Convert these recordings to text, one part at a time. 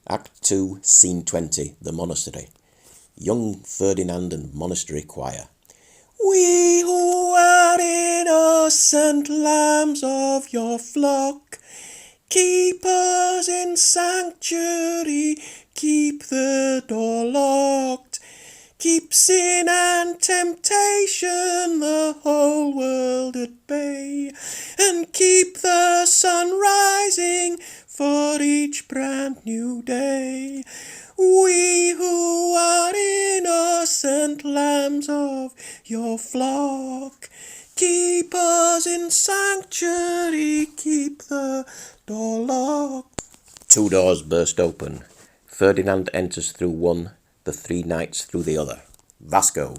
Act 2, Scene 20, The Monastery. Young Ferdinand and Monastery Choir. We who are innocent lambs of your flock, keep us in sanctuary, keep the door locked. Keep sin and temptation, the whole world at bay, and keep the sun rising for each brand new day. We who are innocent lambs of your flock, keep us in sanctuary, keep the door locked. Two doors burst open. Ferdinand enters through one, the three knights through the other. Vasco.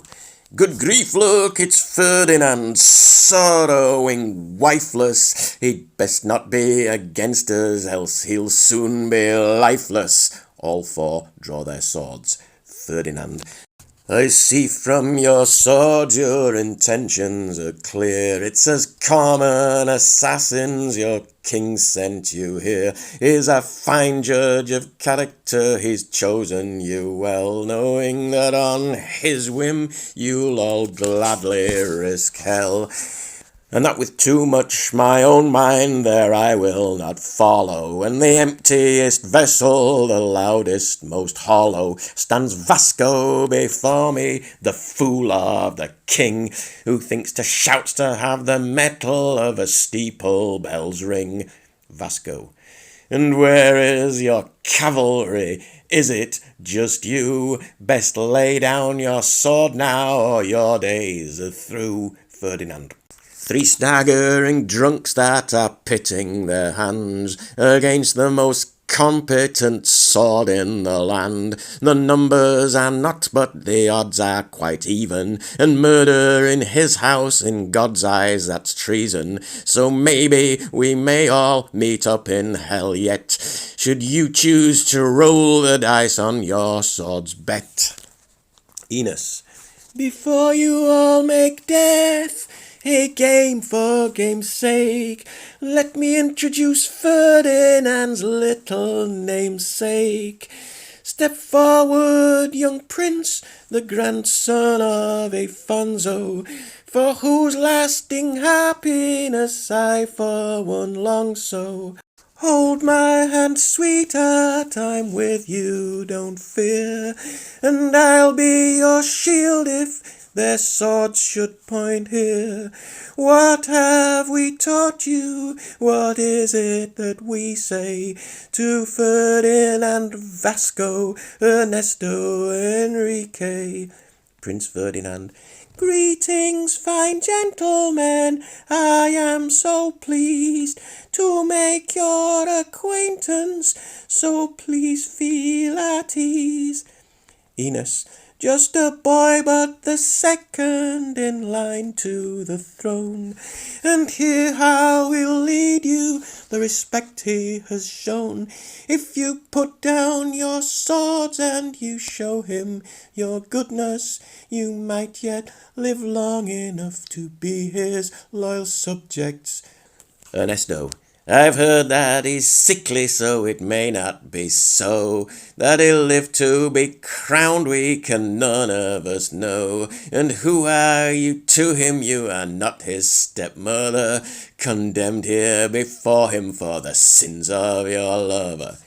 Good grief, look, it's Ferdinand, sorrowing, wifeless. He'd best not be against us, else he'll soon be lifeless. All four draw their swords. Ferdinand. I see from your sword your intentions are clear. It's as common assassins your king sent you here. He's a fine judge of character, he's chosen you well, knowing that on his whim you'll all gladly risk hell. And that with too much my own mind there I will not follow. And the emptiest vessel, the loudest, most hollow, stands Vasco before me, the fool of the king, who thinks to shout to have the metal of a steeple bell's ring. Vasco. And where is your cavalry? Is it just you? Best lay down your sword now, or your days are through. Ferdinand. Three staggering drunks that are pitting their hands against the most competent sword in the land. The numbers are not, but the odds are quite even, and murder in his house, in God's eyes, that's treason. So maybe we may all meet up in hell yet, should you choose to roll the dice on your sword's bet. Ines. Before you all make death a game for game's sake, let me introduce Ferdinand's little namesake. Step forward, young prince, the grandson of Afonso, for whose lasting happiness I for one long so. Hold my hand, sweetheart, I'm with you, don't fear, and I'll be your shield if their swords should point here. What have we taught you? What is it that we say to Ferdinand, Vasco, Ernesto, Enrique? Prince Ferdinand. Greetings, fine gentlemen, I am so pleased to make your acquaintance, so please feel at ease. Ines. Just a boy, but the second in line to the throne, and hear how he'll lead you, the respect he has shown. If you put down your swords and you show him your goodness, you might yet live long enough to be his loyal subjects. Ernesto. I've heard that he's sickly, so it may not be so. That he'll live to be crowned we can none of us know. And who are you to him? You are not his stepmother, condemned here before him for the sins of your lover.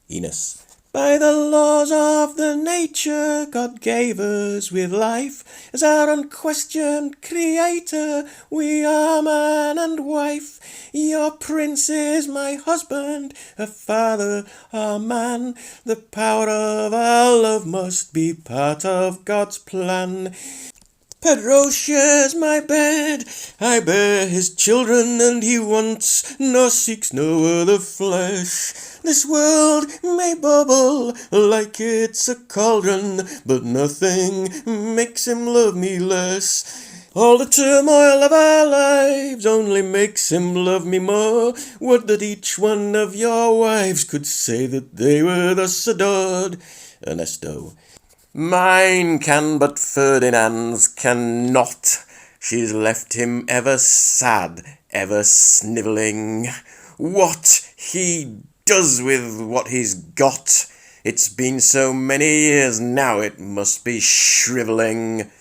Ines. By the laws of the nature God gave us with life, as our unquestioned creator, we are man and wife. Your prince is my husband, a father, a man. The power of our love must be part of God's plan. Pedro shares my bed, I bear his children, and he wants nor seeks no other flesh. This world may bubble like it's a cauldron, but nothing makes him love me less. All the turmoil of our lives only makes him love me more. Would that each one of your wives could say that they were thus adored. Ernesto. Mine can, but Ferdinand's cannot. She's left him ever sad, ever snivelling. What he does with what he's got? It's been so many years now, it must be shrivelling.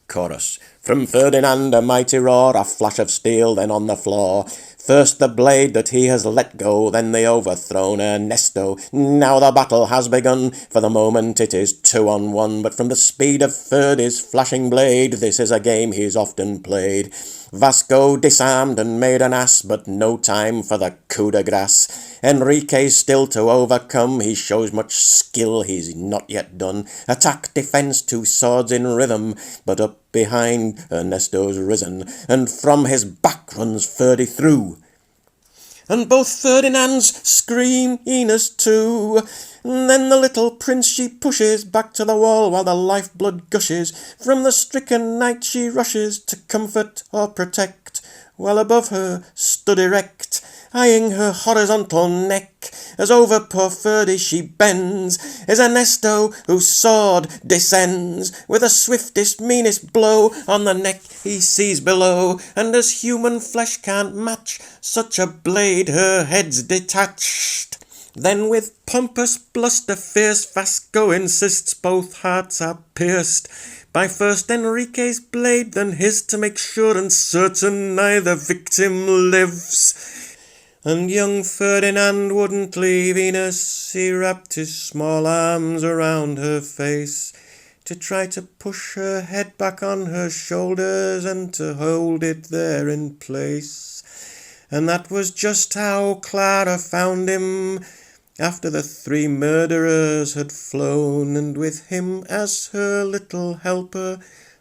Chorus. From Ferdinand a mighty roar, a flash of steel, then on the floor. First the blade that he has let go, then the overthrown Ernesto. Now the battle has begun, for the moment it is 2-on-1. But from the speed of Ferdy's flashing blade, this is a game he's often played. Vasco disarmed and made an ass, but no time for the coup de grace. Enrique's still to overcome, he shows much skill, he's not yet done. Attack, defence, 2 swords in rhythm, but up behind Ernesto's risen, and from his back runs Ferdy through. And both Ferdinands scream, Ines too. And then the little prince she pushes back to the wall while the lifeblood gushes. From the stricken knight she rushes to comfort or protect, while above her stood erect, eyeing her horizontal neck, as over poor Ferdy she bends, is Ernesto, whose sword descends with the swiftest, meanest blow on the neck he sees below, and as human flesh can't match such a blade, her head's detached. Then with pompous bluster fierce Vasco insists both hearts are pierced by first Enrique's blade, then his, to make sure and certain neither victim lives. And young Ferdinand wouldn't leave Ines, he wrapped his small arms around her face, to try to push her head back on her shoulders and to hold it there in place. And that was just how Clara found him, after the 3 murderers had flown, and with him as her little helper,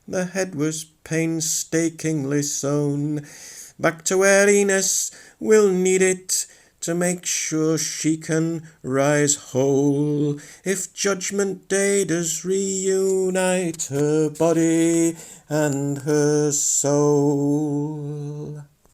the head was painstakingly sewn back to where Ines will need it to make sure she can rise whole, if Judgment Day does reunite her body and her soul.